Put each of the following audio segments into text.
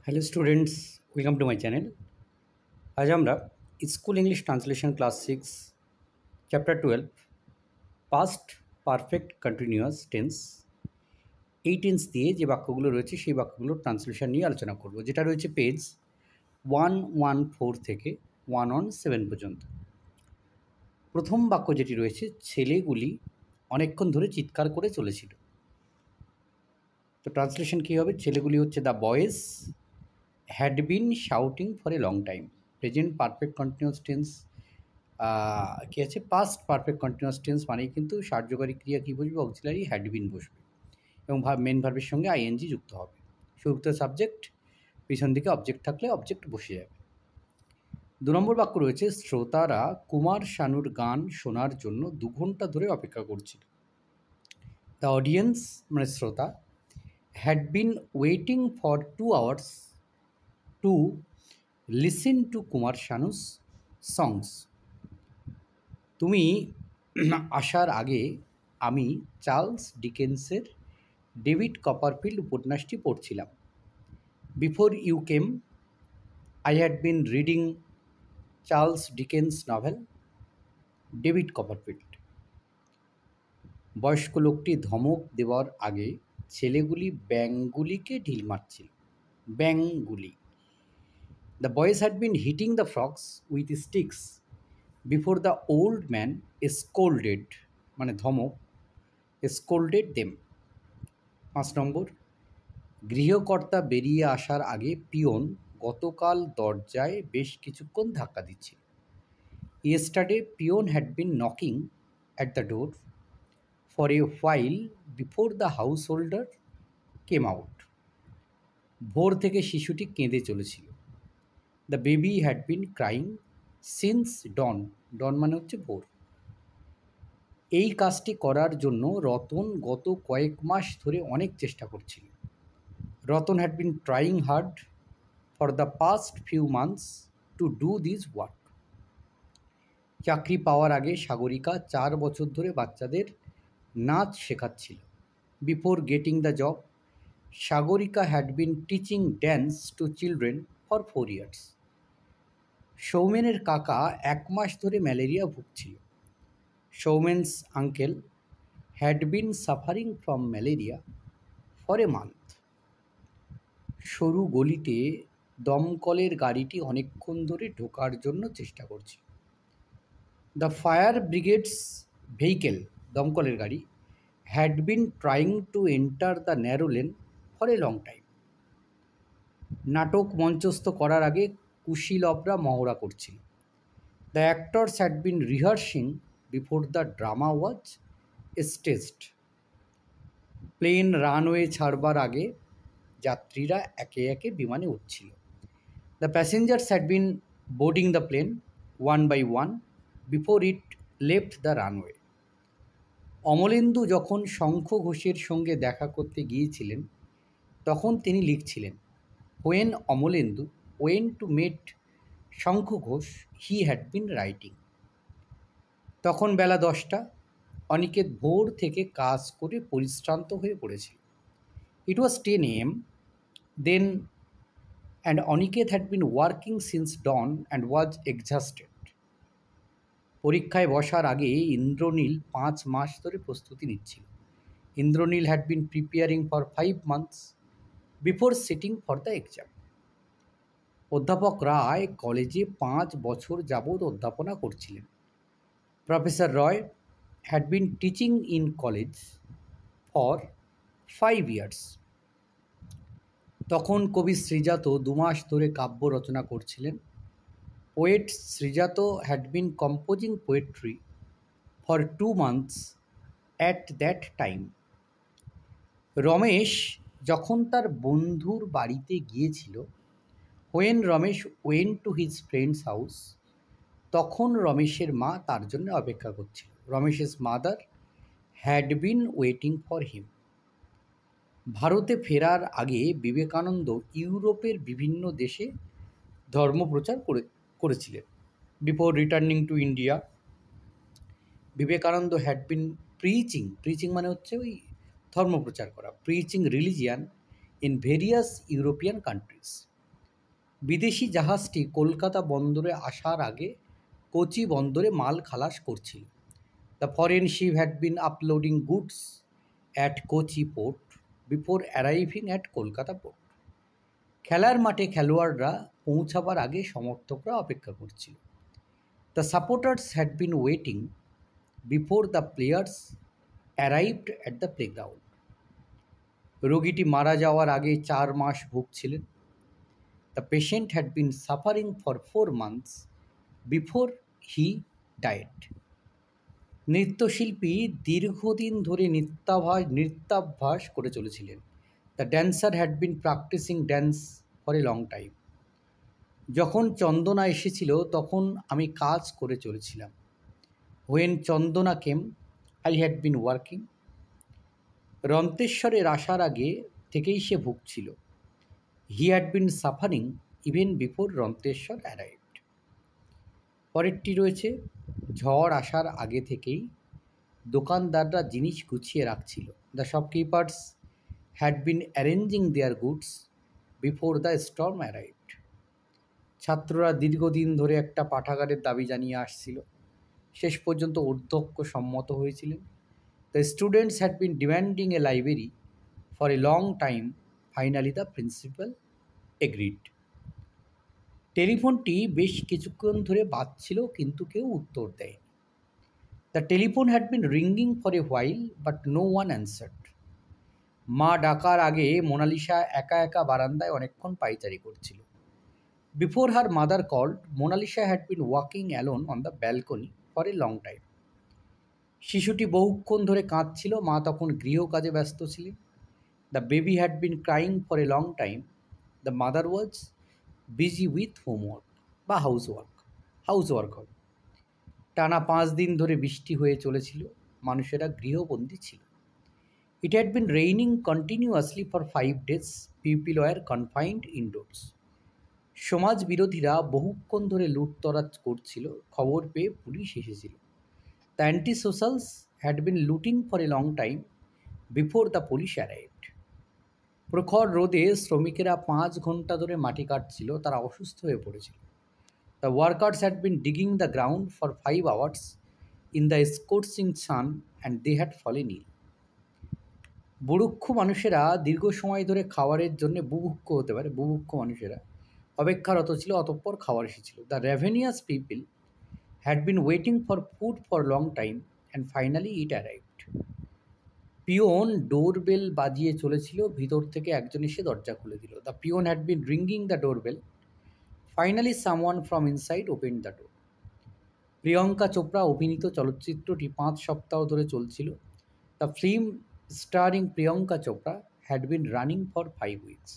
Hello students, welcome to my channel. আজ আমরা school English translation class 6 chapter 12 past perfect continuous tense এই tense দিয়ে যে বাক্যগুলো রয়েছে সেই বাক্যগুলোর ট্রান্সলেশন নিয়ে আলোচনা করব, যেটা রয়েছে পেজ 114 থেকে 117 পর্যন্ত। প্রথম বাক্য যেটি রয়েছে, ছেলেগুলি অনেকক্ষণ ধরে চিৎকার করে চলেছিল। তো ট্রান্সলেশন কী হবে? ছেলেগুলি হচ্ছে the boys had been shouting for a long time. Present perfect continuous tense কি আছে? পাস্ট পারফেক্ট কন্টিনিউয়াস টেন্স মানেই কিন্তু সাহায্যকারী ক্রিয়া কী বসবে? অক্সিলারি হ্যাড বিন বসবে এবং মেন ভার্বের সঙ্গে আইএনজি যুক্ত হবে। শুরুতে সাবজেক্ট, পিছন দিকে অবজেক্ট থাকলে অবজেক্ট বসে যাবে। 2 নম্বর বাক্য রয়েছে, শ্রোতারা কুমার শানুর গান শোনার জন্য 2 ঘন্টা ধরে অপেক্ষা করছিল। দ্য অডিয়েন্স মানে শ্রোতা had been waiting for 2 hours to listen to Kumar Sanu's songs. তুমি আসার আগে আমি চার্লস ডিকেন্সের ডেভিড কপারফিল্ড উপন্যাসটি পড়ছিলাম। Before you came I had been reading Charles Dickens novel David Copperfield. বয়স্ক লোকটি ধমক দেওয়ার আগে ছেলেগুলি ব্যাঙগুলিকে ঢিল মারছিল। ব্যাঙগুলি। The boys had been hitting the frogs with sticks before the old man scolded মানে ধমক scolded them. 5 নম্বর, গৃহকর্তা বেরিয়ে আসার আগে পিয়ন গতকাল দরজায় বেশ কিছুক্ষণ ধাক্কা দিচ্ছিল। Yesterday peon had been knocking at the door for a while before the householder came out. ভোর থেকে শিশুটি কেঁদে চলেছিল। The baby had been crying since dawn. Dawn মানে হচ্ছে ভোর। এই কাজটি করার জন্য রতন গত কয়েক মাস ধরে অনেক চেষ্টা করছিল। Ratan had been trying hard for the past few months to do this work. চাকরি পাওয়ার আগে সাগরিকা 4 বছর ধরে বাচ্চাদের নাচ শেখাচ্ছিল। Before getting the job Sagarika had been teaching dance to children for 4 years. সৌমেনের কাকা 1 মাস ধরে ম্যালেরিয়া ভুগছিল। Soumen's uncle had been suffering from malaria for a month. সরু গলিতে দমকলের গাড়িটি অনেকক্ষণ ধরে ঢোকার জন্য চেষ্টা করছে। দ্য ফায়ার ব্রিগেডস ভেহিকেল দমকলের গাড়ি had been trying to enter the narrow lane for a long time. নাটক মঞ্চস্থ করার আগে কুশীলবরা মহড়া করছিল। The actors had been rehearsing before the drama was staged. Plane runway ছাড়বার আগে যাত্রীরা একে একে বিমানে উঠছিল। The passengers had been boarding the plane one by one before it left the runway. Amalendu যখন শঙ্খ ঘোষের সঙ্গে দেখা করতে গিয়েছিলেন তখন তিনি লিখছিলেন। When Amalendu when to met Shankha Ghosh he had been writing. তখন বেলা 10টা। অনিকেত ভোর থেকে কাজ করে পরিশ্রান্ত হয়ে পড়েছিল। It was 10 AM then and Aniket had been working since dawn and was exhausted. পরীক্ষায় বসার আগে ইন্দ্রনীল 5 মাস ধরে প্রস্তুতি নিচ্ছিল। Indranil had been preparing for 5 months before sitting for the exam. অধ্যাপক রায় কলেজে 5 বছর যাবৎ অধ্যাপনা করছিলেন। Professor Roy had been teaching in college for 5 years. তখন কবি শ্রীজাত 2 মাস ধরে কাব্য রচনা করছিলেন। Poet Srijato had been composing poetry for 2 months at that time. Ramesh যখন তার বন্ধুর বাড়িতে গিয়েছিল, when Ramesh went to his friends house, তখন রমেশের মা তার জন্য অপেক্ষা করছিল। রমেশের mother had been waiting for him. ভারতে ফেরার আগে বিবেকানন্দ ইউরোপের বিভিন্ন দেশে ধর্মপ্রচার করেছিলেন। Before returning to India Vivekananda had been preaching মানে হচ্ছে ওই ধর্মপ্রচার করা, preaching religion in various European countries. বিদেশি জাহাজটি কলকাতা বন্দরে আসার আগে কোচি বন্দরে মাল খালাস করছিল। The foreign ship had been uploading goods at Kochi port before arriving at Kolkata port. খেলার মাঠে খেলোয়াড়রা পৌঁছাবার আগে সমর্থকরা অপেক্ষা করছিল। The supporters had been waiting before the players arrived at the playground. রোগীটি মারা যাওয়ার আগে 4 মাস ভুগছিলেন। The patient had been suffering for 4 months before he died. নৃত্যশিল্পী দীর্ঘদিন ধরে নৃত্যাভ্যাস করে চলেছিলেন। The dancer had been practising dance for a long time. যখন চন্দনা এসেছিল তখন আমি কাজ করে চলেছিলাম। When Chandana came I had been working. রন্তেশ্বরের আসার আগে থেকেই সে ভুগছিল। He had been suffering even before Ranteshwar arrived. পরেরটি রয়েছে, ঝড় আসার আগে থেকেই দোকানদাররা জিনিস গুছিয়ে রাখছিল। The shopkeepers had been arranging their goods before the storm arrived. ছাত্ররা দীর্ঘদিন ধরে একটা পাঠাগারের দাবি জানিয়ে আসছিল। শেষ পর্যন্ত অধ্যক্ষ সম্মত হয়েছিলেন। The students had been demanding a library for a long time, finally the principal agreed. টেলিফোনটি বেশ কিছুক্ষণ ধরে বাজছিল কিন্তু কেউ উত্তর দেয়নি। The telephone had been ringing for a while but no one answered. মা ডাকার আগে মোনালিসা একা একা বারান্দায় অনেকক্ষণ পায়চারি করছিল। Before her mother called, Monalisa had been walking alone on the balcony for a long time. শিশুটি বহুক্ষণ ধরে কাঁদছিল, মা তখন গৃহকাজে ব্যস্ত ছিলেন। The baby had been crying for a long time, the mother was busy with homework বা হাউসওয়ার্ক হবে। টানা 5 দিন ধরে বৃষ্টি হয়ে চলেছিল, মানুষেরা গৃহবন্দী ছিল। It had been raining continuously for 5 days, people were confined indoors. সমাজ বিরোধীরা বহুক্ষণ ধরে লুটতরাজ করছিল, খবর পেয়ে পুলিশ এসেছিল। The anti socials had been looting for a long time before the police arrived. প্রখর রোদে শ্রমিকেরা 5 ঘন্টা ধরে মাটি কাটছিল, তারা অসুস্থ হয়ে পড়েছিল। The workers had been digging the ground for 5 hours in the scorching sun and they had fallen ill. বুভুক্ষ মানুষেরা দীর্ঘ সময় ধরে খাবারের জন্য বুভুক্ষ মানুষেরা অপেক্ষারত ছিল, অতঃপর খাবার এসেছিল। The ravenous people had been waiting for food for long time and finally it arrived. Peon doorbell বাজিয়ে চলেছিল, ভিতর থেকে একজন এসে দরজা খুলে দিল। The peon had been ringing the doorbell, finally someone from inside open the door. Priyanka Chopra অভিনীত চলচ্চিত্রটি 5 সপ্তাহ ধরে চলছিল। The film starring Priyanka Chopra had been running for 5 weeks।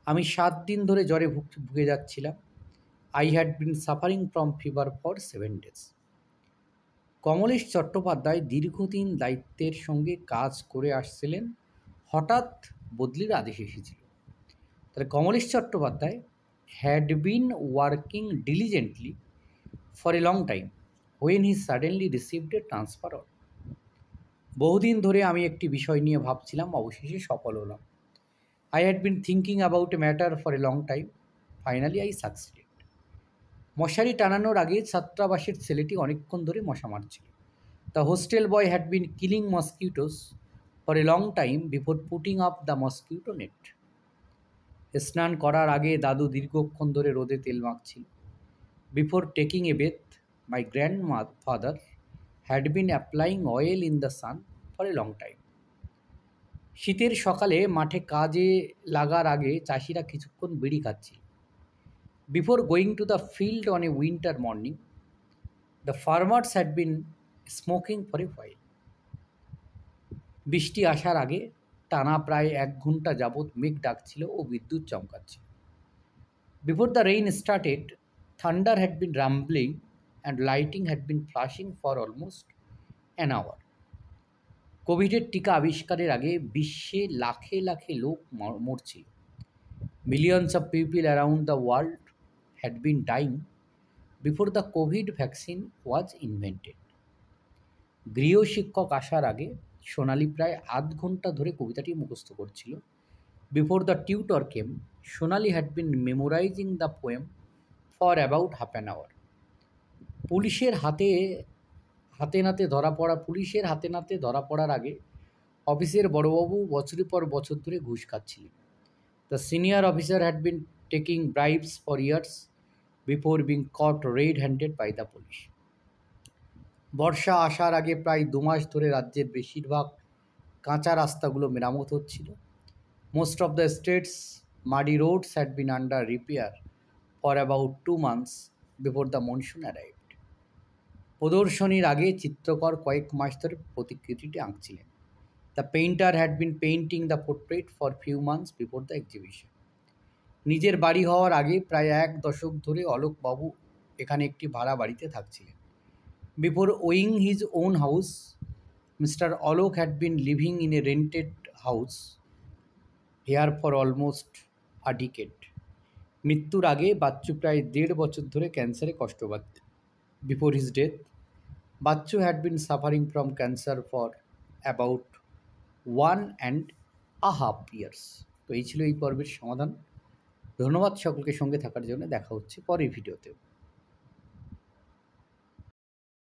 আমি 7 দিন ধরে জ্বরে ভুগে যাচ্ছিলাম। I had been suffering from fever for 7 days। Kamlesh Chattopadhyay দীর্ঘদিন দায়িত্বের সঙ্গে কাজ করে আসছিলেন, হঠাৎ বদলির আদেশ এসেছিল। তাহলে Kamlesh Chattopadhyay had been working diligently for a long time when he suddenly received a transfer order. বহুদিন ধরে আমি একটি বিষয় নিয়ে ভাবছিলাম, অবশেষে সফল হলাম। I had been thinking about a matter for a long time, finally I succeeded. মশারি টানানোর আগে ছাত্রাবাসের ছেলেটি অনেকক্ষণ ধরে মশা মারছিল। The hostel boy had been killing mosquitoes for a long time before putting up the mosquito net. স্নান করার আগে দাদু দীর্ঘক্ষণ ধরে রোদে তেল মাখছিল। Before taking a bath, my grandfather had been applying oil in the sun for a long time. শীতের সকালে মাঠে কাজে লাগার আগে চাষিরা কিছুক্ষণ বিড়ি খাচ্ছিল। Before going to the field on a winter morning, the farmers had been smoking for a while. বৃষ্টি আসার আগে টানা প্রায় 1 ঘন্টা যাবৎ মেঘ ডাকছিল ও বিদ্যুৎ চমকাচ্ছিল। Before the rain started, thunder had been rumbling and lighting had been flashing for almost an hour. কোভিডের টিকা আবিষ্কারের আগে বিশ্বে লাখে লাখে লোক মরছিল। Millions of people around the world had been dying before the Covid vaccine was invented. গৃহশিক্ষক আসার আগে সোনালি প্রায় 0.5 ঘন্টা ধরে কবিতাটি মুখস্থ করছিল। Before the tutor came, Sonali had been memorizing the poem for about half an hour. পুলিশের হাতে পুলিশের হাতে নাতে ধরা পড়ার আগে অফিসের বড়বাবু বছরের পর বছর ধরে ঘুষ খাচ্ছিলেন। The senior officer had been taking bribes for years before being caught red handed by the police. বর্ষা আসার আগে প্রায় 2 মাস ধরে রাজ্যের বেশিরভাগ কাঁচা রাস্তাগুলো মেরামত হচ্ছিল। Most of the states muddy roads had been under repair for about 2 months before the monsoon arrived. প্রদর্শনীর আগে চিত্রকর কয়েক মাস ধরে প্রতিকৃতিটি আঁকছিলেন। The painter had been painting the portrait for few months before the exhibition. নিজের বাড়ি হওয়ার আগে প্রায় 1 দশক ধরে অলোকবাবু এখানে একটি ভাড়া বাড়িতে থাকছিলেন। Before owning his own house, mister Alok had been living in a rented house here for almost a decade. মৃত্যুর আগে বাচ্চু প্রায় 1.5 বছর ধরে ক্যান্সারে কষ্ট পাচ্ছে। Before his death, Bachchu had been suffering from cancer for about 1.5 years। তো এই ছিল এই পর্বের সমাধান। ধন্যবাদ সকলকে সঙ্গে থাকার জন্য। দেখা হচ্ছে পরের ভিডিওতে।